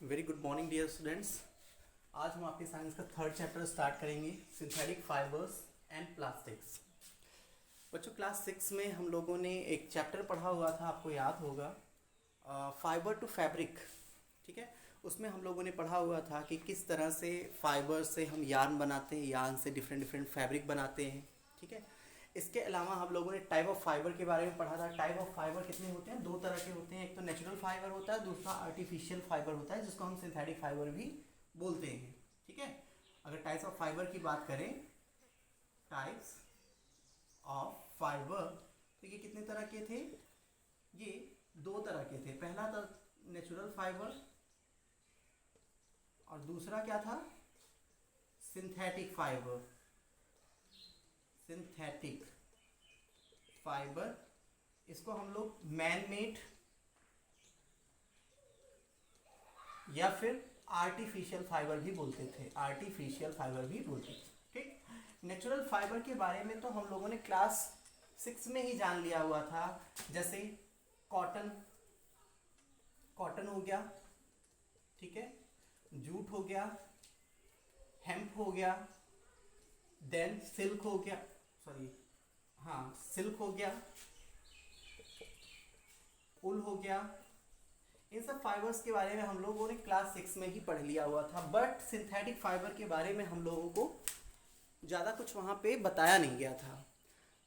Very good morning dear students. आज हम आपके साइंस का थर्ड चैप्टर स्टार्ट करेंगे, सिंथेटिक फाइबर्स एंड प्लास्टिक्स। बच्चों, क्लास 6 में हम लोगों ने एक चैप्टर पढ़ा हुआ था, आपको याद होगा, फाइबर टू फैब्रिक। ठीक है, उसमें हम लोगों ने पढ़ा हुआ था कि किस तरह से फाइबर से हम यार्न बनाते हैं, यार्न से डिफरेंट डिफरेंट फैब्रिक बनाते हैं। ठीक है, इसके अलावा हम लोगों ने टाइप ऑफ फाइबर के बारे में पढ़ा था। टाइप ऑफ फाइबर कितने होते हैं? दो तरह के होते हैं। एक तो नेचुरल फाइबर होता है, दूसरा आर्टिफिशियल फाइबर होता है, जिसको हम सिंथेटिक फाइबर भी बोलते हैं। ठीक है, अगर टाइप्स ऑफ फाइबर की बात करें, टाइप्स ऑफ फाइबर, तो ये कितने तरह के थे? ये दो तरह के थे। पहला था नेचुरल फाइबर और दूसरा क्या था? Synthetic fibre. सिंथेटिक फाइबर, इसको हम लोग मैन मेड या फिर आर्टिफिशियल फाइबर भी बोलते थे। आर्टिफिशियल फाइबर भी बोलते थे। ठीक, नेचुरल फाइबर के बारे में तो हम लोगों ने क्लास 6 में ही जान लिया हुआ था। जैसे कॉटन, कॉटन हो गया, ठीक है, जूट हो गया, हेम्प हो गया, देन सिल्क हो गया, सॉरी हाँ सिल्क हो गया, उल हो गया। इन सब फाइबर्स के बारे में हम लोगों ने क्लास 6 में ही पढ़ लिया हुआ था। बट सिंथेटिक फाइबर के बारे में हम लोगों को ज़्यादा कुछ वहाँ पे बताया नहीं गया था।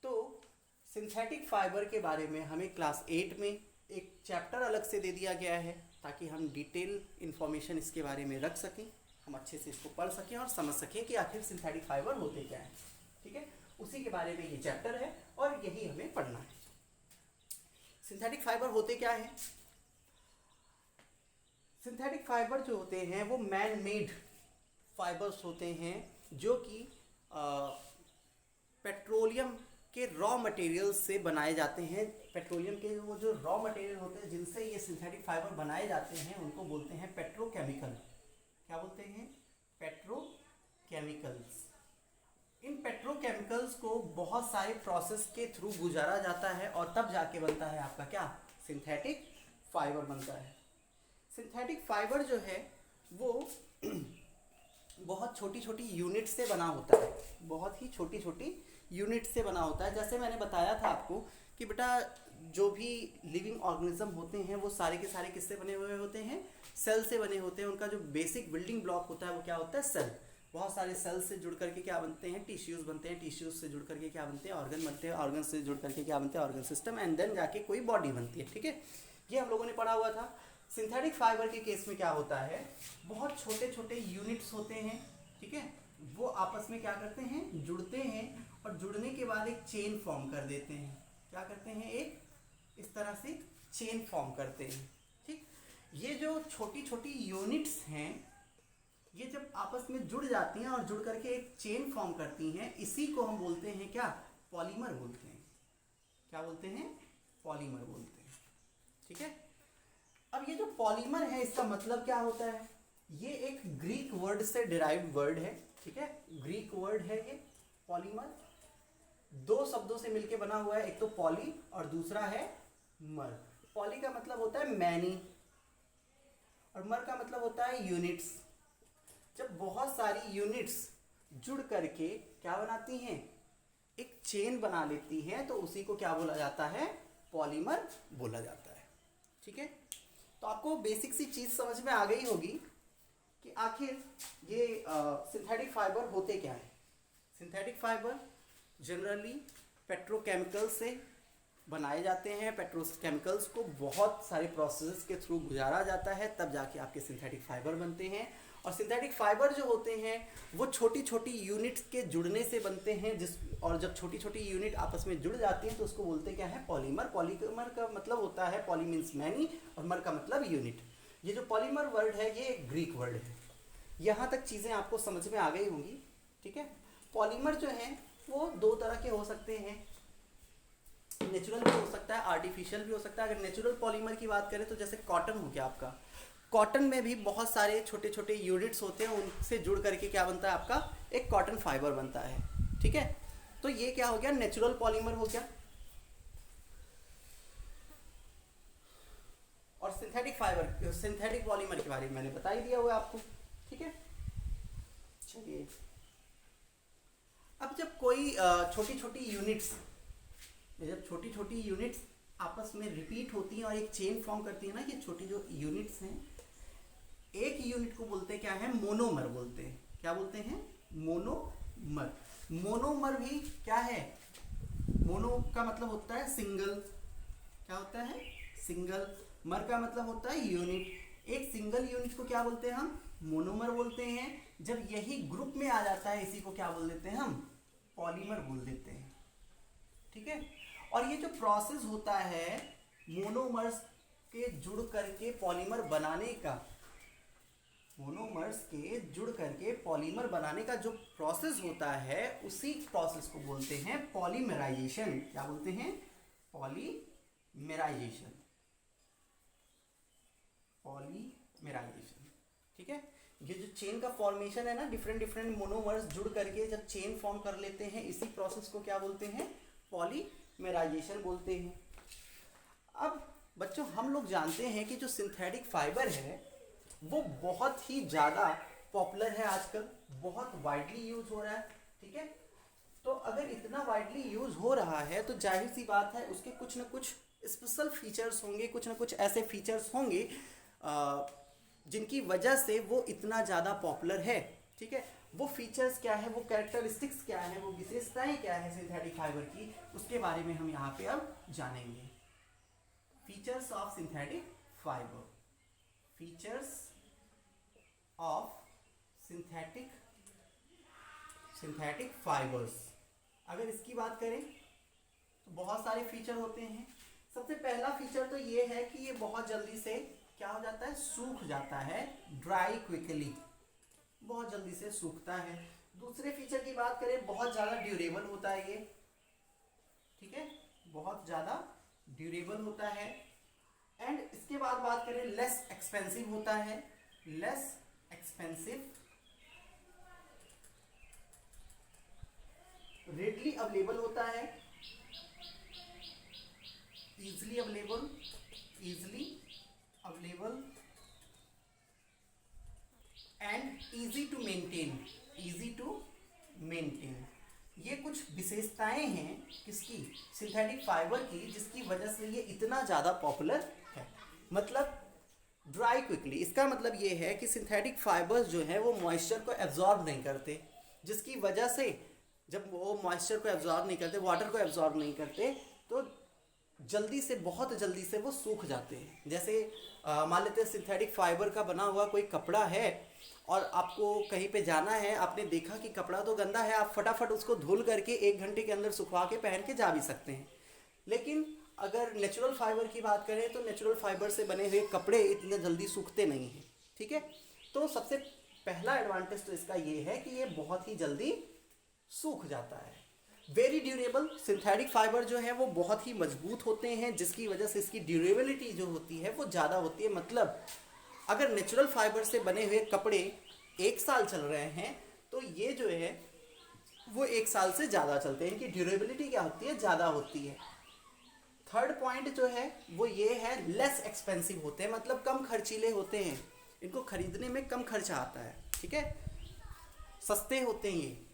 तो सिंथेटिक फाइबर के बारे में हमें क्लास 8 में एक चैप्टर अलग से दे दिया गया है, ताकि हम डिटेल इन्फॉर्मेशन इसके बारे में रख सकें, हम अच्छे से इसको पढ़ सकें और समझ सकें कि आखिर सिंथेटिक फाइबर होते क्या हैं। ठीक है, उसी के बारे में ये चैप्टर है और यही हमें पढ़ना है। सिंथेटिक फाइबर होते क्या हैं? सिंथेटिक फाइबर जो होते हैं वो मैन मेड फाइबर्स होते हैं, जो कि पेट्रोलियम के रॉ मटेरियल से बनाए जाते हैं। पेट्रोलियम के वो जो रॉ मटेरियल होते हैं जिनसे ये सिंथेटिक फाइबर बनाए जाते हैं, उनको बोलते हैं पेट्रोकेमिकल। क्या बोलते हैं? पेट्रोकेमिकल्स। इन पेट्रोकेमिकल्स को बहुत सारे प्रोसेस के थ्रू गुजारा जाता है और तब जाके बनता है आपका क्या? सिंथेटिक फाइबर बनता है। सिंथेटिक फाइबर जो है वो बहुत छोटी छोटी यूनिट से बना होता है, बहुत ही छोटी छोटी यूनिट से बना होता है। जैसे मैंने बताया था आपको कि बेटा, जो भी लिविंग ऑर्गेनिज्म होते हैं वो सारे के सारे किससे बने हुए होते हैं? सेल से बने होते हैं। उनका जो बेसिक बिल्डिंग ब्लॉक होता है वो क्या होता है? सेल। बहुत सारे सेल से जुड़ करके क्या बनते हैं? टिश्यूज बनते हैं। टिश्यूज से जुड़ करके क्या बनते हैं? ऑर्गन बनते हैं। ऑर्गन से जुड़ करके क्या बनते हैं? ऑर्गन सिस्टम, एंड देन जाके कोई बॉडी बनती है। ठीक है, ये हम लोगों ने पढ़ा हुआ था। सिंथेटिक फाइबर के केस में क्या होता है? बहुत छोटे छोटे यूनिट्स होते हैं, ठीक है, वो आपस में क्या करते हैं? जुड़ते हैं, और जुड़ने के बाद एक चेन फॉर्म कर देते हैं। क्या करते हैं? एक इस तरह से चेन फॉर्म करते हैं। ठीक, ये जो छोटी छोटी यूनिट्स हैं, ये जब आपस में जुड़ जाती हैं और जुड़ करके एक चेन फॉर्म करती हैं, इसी को हम बोलते हैं क्या? पॉलीमर बोलते हैं। क्या बोलते हैं? पॉलीमर बोलते हैं। ठीक है, अब ये जो पॉलीमर है, इसका मतलब क्या होता है? ये एक ग्रीक वर्ड से डिराइव्ड वर्ड है। ठीक है, ग्रीक वर्ड है ये पॉलीमर। दो शब्दों से मिलकर बना हुआ है, एक तो पॉली और दूसरा है मर। पॉली का मतलब होता है मैनी और मर का मतलब होता है यूनिट्स। जब बहुत सारी यूनिट्स जुड़ करके क्या बनाती हैं? एक चेन बना लेती हैं, तो उसी को क्या बोला जाता है? पॉलीमर बोला जाता है। ठीक है, तो आपको बेसिक सी चीज़ समझ में आ गई होगी कि आखिर ये सिंथेटिक फाइबर होते क्या है। सिंथेटिक फाइबर जनरली पेट्रोकेमिकल से बनाए जाते हैं। पेट्रोकेमिकल्स को बहुत सारे प्रोसेस के थ्रू गुजारा जाता है, तब जाके आपके सिंथेटिक फाइबर बनते हैं। और सिंथेटिक फाइबर जो होते हैं वो छोटी छोटी यूनिट्स के जुड़ने से बनते हैं, और जब छोटी छोटी यूनिट आपस में जुड़ जाती हैं तो उसको बोलते क्या है? पॉलीमर। पॉलीमर का मतलब होता है, पॉली मीन्स मैनी और मर का मतलब यूनिट। ये जो पॉलीमर वर्ड है ये ग्रीक वर्ड है। यहाँ तक चीज़ें आपको समझ में आ गई होंगी। ठीक है, पॉलीमर जो है वो दो तरह के हो सकते हैं, नेचुरल भी हो सकता है, आर्टिफिशियल भी हो सकता है। अगर नेचुरल पॉलीमर की बात करें तो जैसे कॉटन हो गया आपका, कॉटन में भी बहुत सारे छोटे छोटे यूनिट्स होते हैं, उनसे जुड़ करके क्या बनता है? आपका एक कॉटन फाइबर बनता है। ठीक है, तो ये क्या हो गया? नेचुरल पॉलीमर हो गया। और सिंथेटिक पॉलीमर के बारे में मैंने बता ही दिया हुआ आपको, ठीक है। चलिए, अब जब कोई छोटी छोटी यूनिट्स आपस में रिपीट होती हैं और एक चेन फॉर्म करती है ना, ये छोटी जो यूनिट्स हैं, एक यूनिट को बोलते हैं क्या है, मोनोमर बोलते हैं। क्या बोलते हैं? मोनोमर। मोनोमर भी क्या है? मोनो का मतलब होता है सिंगल। क्या होता है? सिंगल। मर का मतलब होता है यूनिट। एक सिंगल यूनिट को क्या बोलते हैं हम? मोनोमर बोलते हैं। जब यही ग्रुप में आ जाता है, इसी को क्या बोल देते हैं हम? पॉलीमर बोल देते हैं, ठीक है। और ये जो प्रोसेस होता है मोनोमर्स के जुड़ करके पॉलीमर बनाने का, मोनोमर्स के जुड़ करके पॉलीमर बनाने का जो प्रोसेस होता है, उसी प्रोसेस को बोलते हैं पॉलीमराइजेशन। क्या बोलते हैं? पॉलीमराइजेशन। पॉलीमराइजेशन, ठीक है। ये जो चेन का फॉर्मेशन है ना, डिफरेंट मोनोमर्स जुड़ करके जब चेन फॉर्म कर लेते हैं, इसी प्रोसेस को क्या बोलते हैं? पॉलीमराइजेशन बोलते हैं। अब बच्चों, हम लोग जानते हैं कि जो सिंथेटिक फाइबर है वो बहुत ही ज़्यादा पॉपुलर है आजकल, बहुत वाइडली यूज हो रहा है, ठीक है। तो अगर इतना वाइडली यूज हो रहा है तो जाहिर सी बात है उसके कुछ ना कुछ स्पेशल फीचर्स होंगे, कुछ ना कुछ ऐसे फीचर्स होंगे जिनकी वजह से वो इतना ज़्यादा पॉपुलर है, ठीक है। वो फीचर्स क्या है, वो कैरेक्टरिस्टिक्स क्या है, वो विशेषताएं क्या है सिंथेटिक फाइबर की, उसके बारे में हम यहाँ पे अब जानेंगे। Features of synthetic fibre. Features of synthetic fibres. अगर इसकी बात करें तो बहुत सारे फीचर होते हैं। सबसे पहला फीचर तो ये है कि ये बहुत जल्दी से क्या हो जाता है? सूख जाता है, ड्राई क्विकली, बहुत जल्दी से सूखता है। दूसरे फीचर की बात करें, बहुत ज़्यादा ड्यूरेबल होता है ये, ठीक है, बहुत ज़्यादा ड्यूरेबल होता है। एंड इसके बाद बात करें, लेस एक्सपेंसिव होता है, लेस एक्सपेंसिव, रेडली अवेलेबल होता है, easily available and easy to maintain. ये कुछ विशेषताएं हैं किसकी? सिंथेटिक फाइबर की, जिसकी वजह से ये इतना ज़्यादा पॉपुलर है। मतलब ड्राई क्विकली, इसका मतलब ये है कि सिंथेटिक फाइबर्स जो है वो मॉइस्चर को एब्जॉर्ब नहीं करते, जिसकी वजह से जब वो मॉइस्चर को एब्जॉर्ब नहीं करते, वाटर को एब्जॉर्ब नहीं करते, तो बहुत जल्दी से वो सूख जाते हैं। जैसे मान लेते हैं सिंथेटिक फाइबर का बना हुआ कोई कपड़ा है और आपको कहीं पे जाना है, आपने देखा कि कपड़ा तो गंदा है, आप फटाफट उसको धुल करके 1 घंटे के अंदर सुखवा के पहन के जा भी सकते हैं। लेकिन अगर नेचुरल फाइबर की बात करें तो नेचुरल फाइबर से बने हुए कपड़े इतने जल्दी सूखते नहीं हैं, ठीक है। तो सबसे पहला एडवांटेज तो इसका ये है कि ये बहुत ही जल्दी सूख जाता है। वेरी ड्यूरेबल, सिंथेटिक फाइबर जो है वो बहुत ही मजबूत होते हैं, जिसकी वजह से इसकी ड्यूरेबिलिटी जो होती है वो ज़्यादा होती है। मतलब अगर नेचुरल फाइबर से बने हुए कपड़े 1 साल चल रहे हैं तो ये जो है वो 1 साल से ज़्यादा चलते हैं, इनकी ड्यूरेबिलिटी क्या होती है? ज़्यादा होती है। थर्ड पॉइंट जो है वो ये है, लेस एक्सपेंसिव होते हैं, मतलब कम खर्चीले होते हैं, इनको खरीदने में कम खर्चा आता है, ठीक है, सस्ते होते हैं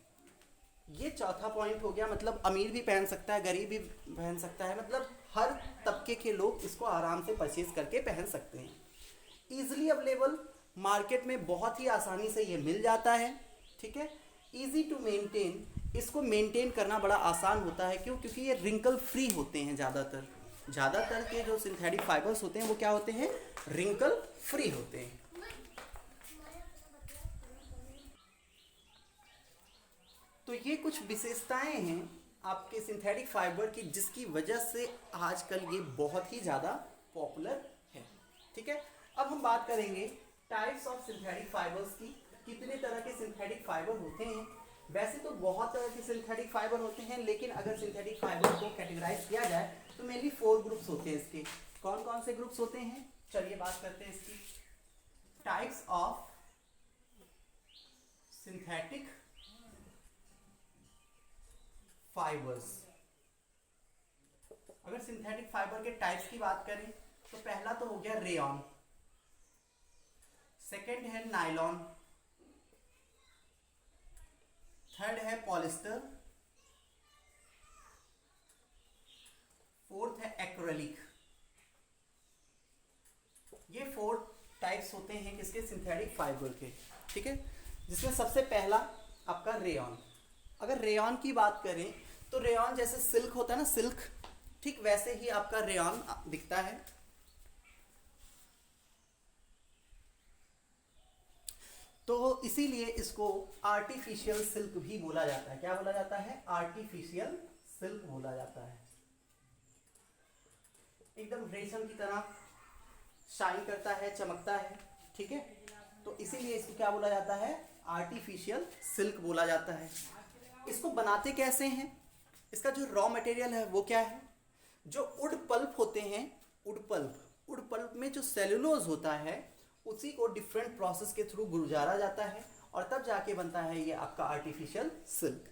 ये चौथा पॉइंट हो गया। मतलब अमीर भी पहन सकता है, गरीब भी पहन सकता है, मतलब हर तबके के लोग इसको आराम से परचेज करके पहन सकते हैं। ईजिली अवेलेबल, मार्केट में बहुत ही आसानी से ये मिल जाता है, ठीक है। ईजी टू मेंटेन, इसको मेंटेन करना बड़ा आसान होता है। क्यों? क्योंकि ये रिंकल फ्री होते हैं। ज़्यादातर के जो सिंथेटिक फाइबर्स होते हैं वो क्या होते हैं? रिंकल फ्री होते हैं। तो ये कुछ विशेषताएं हैं आपके सिंथेटिक फाइबर की, जिसकी वजह से आजकल ये बहुत ही ज़्यादा पॉपुलर है, ठीक है। अब हम बात करेंगे टाइप्स ऑफ सिंथेटिक फाइबर्स की। कितने तरह के सिंथेटिक फाइबर होते हैं? वैसे तो बहुत तरह के सिंथेटिक फाइबर होते हैं, लेकिन अगर सिंथेटिक फाइबर को कैटेगराइज किया जाए तो मेनली 4 ग्रुप्स होते हैं इसके। कौन कौन से ग्रुप्स होते हैं? चलिए बात करते हैं इसकी। Types of synthetic fibres. अगर सिंथेटिक फाइबर के टाइप्स की बात करें तो पहला तो हो गया रेयॉन, सेकंड है नायलॉन, थर्ड है पॉलिस्टर, फोर्थ है एक्रेलिक। ये 4 टाइप्स होते हैं किसके, सिंथेटिक फाइबर के, ठीक है। जिसमें सबसे पहला आपका रेयॉन। अगर रेयॉन की बात करें तो रेयॉन जैसे सिल्क होता है ना, सिल्क, ठीक वैसे ही आपका रेयॉन दिखता है। तो इसीलिए इसको आर्टिफिशियल सिल्क भी बोला जाता है। क्या बोला जाता है, आर्टिफिशियल सिल्क बोला जाता है। एकदम रेशम की तरह शाइन करता है, चमकता है, ठीक है। तो इसीलिए इसको क्या बोला जाता है, आर्टिफिशियल सिल्क बोला जाता है। इसको बनाते कैसे हैं, इसका जो रॉ मटेरियल है वो क्या है, जो वुड पल्प होते हैं, वुड पल्प में जो सेलुलोज होता है उसी को डिफरेंट प्रोसेस के थ्रू गुजारा जाता है और तब जाके बनता है ये आपका आर्टिफिशियल सिल्क,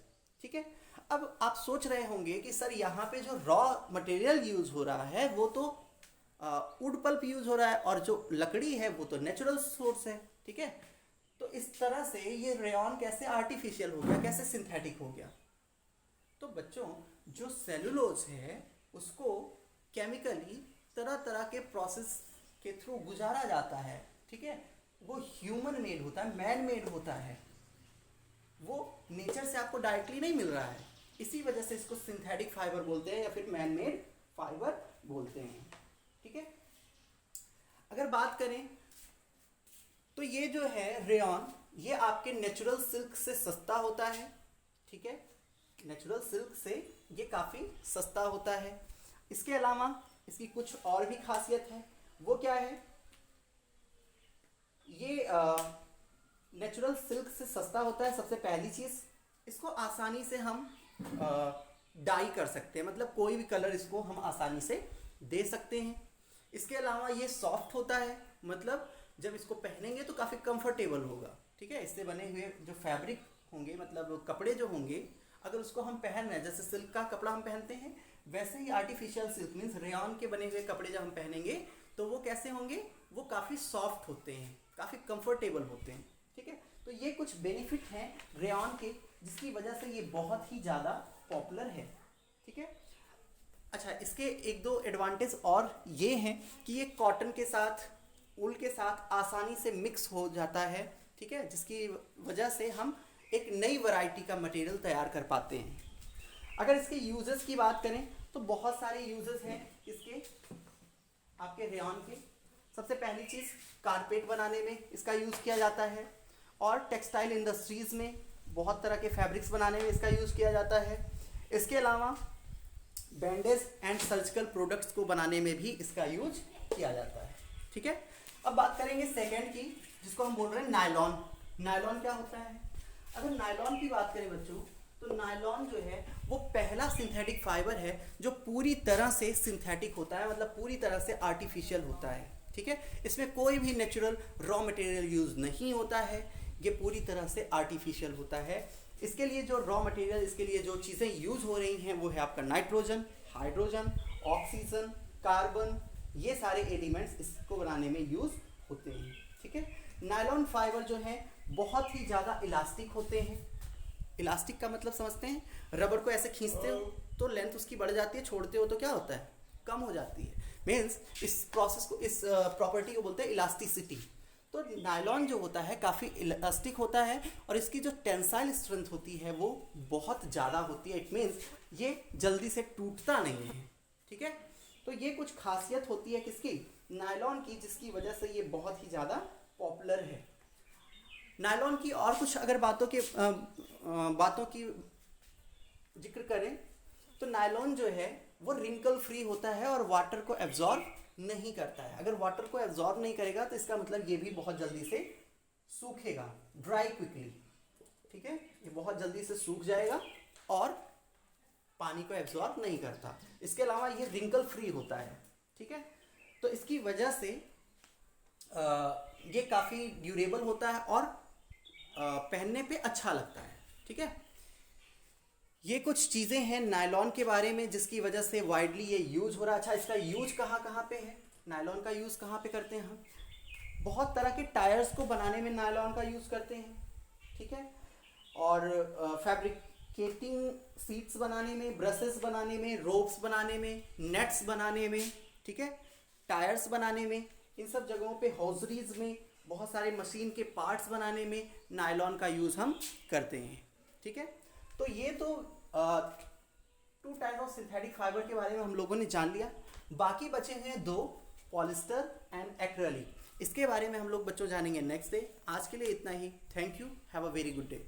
ठीक है। अब आप सोच रहे होंगे कि सर यहाँ पे जो रॉ मटेरियल यूज हो रहा है वो तो वुड पल्प यूज हो रहा है और जो लकड़ी है वो तो नेचुरल सोर्स है, ठीक है। तो इस तरह से ये रेयॉन कैसे आर्टिफिशियल हो गया, कैसे सिंथेटिक हो गया। तो बच्चों जो सेलुलोज है उसको केमिकली तरह तरह के प्रोसेस के थ्रू गुजारा जाता है, ठीक है। वो ह्यूमन मेड होता है, मैन मेड होता है, वो नेचर से आपको डायरेक्टली नहीं मिल रहा है। इसी वजह से इसको सिंथेटिक फाइबर बोलते हैं या फिर मैन मेड फाइबर बोलते हैं, ठीक है। अगर बात करें तो ये जो है रेयॉन, ये आपके नेचुरल सिल्क से सस्ता होता है, ठीक है। नेचुरल सिल्क से ये काफ़ी सस्ता होता है। इसके अलावा इसकी कुछ और भी खासियत है, वो क्या है, ये नेचुरल सिल्क से सस्ता होता है। सबसे पहली चीज़, इसको आसानी से हम डाई कर सकते हैं, मतलब कोई भी कलर इसको हम आसानी से दे सकते हैं। इसके अलावा ये सॉफ्ट होता है, मतलब जब इसको पहनेंगे तो काफ़ी कंफर्टेबल होगा, ठीक है। इससे बने हुए जो फैब्रिक होंगे, मतलब कपड़े जो होंगे, अगर उसको हम पहन रहे हैं, जैसे सिल्क का कपड़ा हम पहनते हैं वैसे ही आर्टिफिशियल सिल्क मीन्स रेयॉन के बने हुए कपड़े जब हम पहनेंगे तो वो कैसे होंगे, वो काफ़ी सॉफ्ट होते हैं, काफ़ी कंफर्टेबल होते हैं, ठीक है। तो ये कुछ बेनिफिट हैं रेयॉन के जिसकी वजह से ये बहुत ही ज़्यादा पॉपुलर है, ठीक है। अच्छा, इसके एक दो एडवांटेज और ये हैं कि ये कॉटन के साथ, ऊल के साथ आसानी से मिक्स हो जाता है, ठीक है, जिसकी वजह से हम एक नई वैरायटी का मटेरियल तैयार कर पाते हैं। अगर इसके यूजेस की बात करें तो बहुत सारे यूजेस हैं इसके, आपके रेयॉन के। सबसे पहली चीज़, कारपेट बनाने में इसका यूज़ किया जाता है और टेक्सटाइल इंडस्ट्रीज़ में बहुत तरह के फैब्रिक्स बनाने में इसका यूज़ किया जाता है। इसके अलावा बैंडेज एंड सर्जिकल प्रोडक्ट्स को बनाने में भी इसका यूज किया जाता है, ठीक है। अब बात करेंगे सेकंड की, जिसको हम बोल रहे हैं नायलॉन। नायलॉन क्या होता है, अगर नायलॉन की बात करें बच्चों तो नायलॉन जो है वो पहला सिंथेटिक फाइबर है जो पूरी तरह से सिंथेटिक होता है, मतलब पूरी तरह से आर्टिफिशियल होता है, ठीक है। इसमें कोई भी नेचुरल रॉ मटेरियल यूज नहीं होता है, ये पूरी तरह से आर्टिफिशियल होता है। इसके लिए जो रॉ मटेरियल, इसके लिए जो चीज़ें यूज हो रही हैं वो है आपका नाइट्रोजन, हाइड्रोजन, ऑक्सीजन, कार्बन, ये सारे एलिमेंट्स इसको बनाने में यूज होते हैं, ठीक है। नायलॉन फाइबर जो है बहुत ही ज़्यादा इलास्टिक होते हैं। इलास्टिक का मतलब समझते हैं, रबर को ऐसे खींचते हो तो लेंथ उसकी बढ़ जाती है, छोड़ते हो तो क्या होता है, कम हो जाती है। मीन्स इस प्रोसेस को, इस प्रॉपर्टी को बोलते हैं इलास्टिसिटी। तो नायलॉन जो होता है काफ़ी इलास्टिक होता है और इसकी जो टेंसाइल स्ट्रेंथ होती है वो बहुत ज़्यादा होती है। इट मीन्स ये जल्दी से टूटता नहीं है, ठीक है। तो ये कुछ खासियत होती है किसकी, नायलॉन की, जिसकी वजह से ये बहुत ही ज़्यादा पॉपुलर है। नायलॉन की और कुछ अगर बातों की जिक्र करें तो नायलॉन जो है वो रिंकल फ्री होता है और वाटर को एब्जॉर्ब नहीं करता है। अगर वाटर को एब्जॉर्ब नहीं करेगा तो इसका मतलब ये भी बहुत जल्दी से सूखेगा, ड्राई क्विकली, ठीक है। ये बहुत जल्दी से सूख जाएगा और पानी को एब्जॉर्ब नहीं करता। इसके अलावा ये रिंकल फ्री होता है, ठीक है। तो इसकी वजह से ये काफ़ी ड्यूरेबल होता है और पहनने पे अच्छा लगता है, ठीक है। ये कुछ चीज़ें हैं नायलॉन के बारे में जिसकी वजह से वाइडली ये यूज हो रहा है। अच्छा, इसका यूज कहाँ कहाँ पे है, नायलॉन का यूज़ कहाँ पे करते हैं हम? बहुत तरह के टायर्स को बनाने में नायलॉन का यूज़ करते हैं, ठीक है। और फैब्रिकेटिंग सीट्स बनाने में, ब्रशेस बनाने में, रोप्स बनाने में, नेट्स बनाने में, ठीक है, टायर्स बनाने में, इन सब जगहों पे हॉजरीज में, बहुत सारे मशीन के पार्ट्स बनाने में नायलॉन का यूज़ हम करते हैं, ठीक है। तो ये तो two type of synthetic fiber के बारे में हम लोगों ने जान लिया। बाकी बचे हैं दो, पॉलिस्टर एंड एक्रेलिक। इसके बारे में हम लोग बच्चों जानेंगे नेक्स्ट डे। आज के लिए इतना ही। Thank you, have a very good day.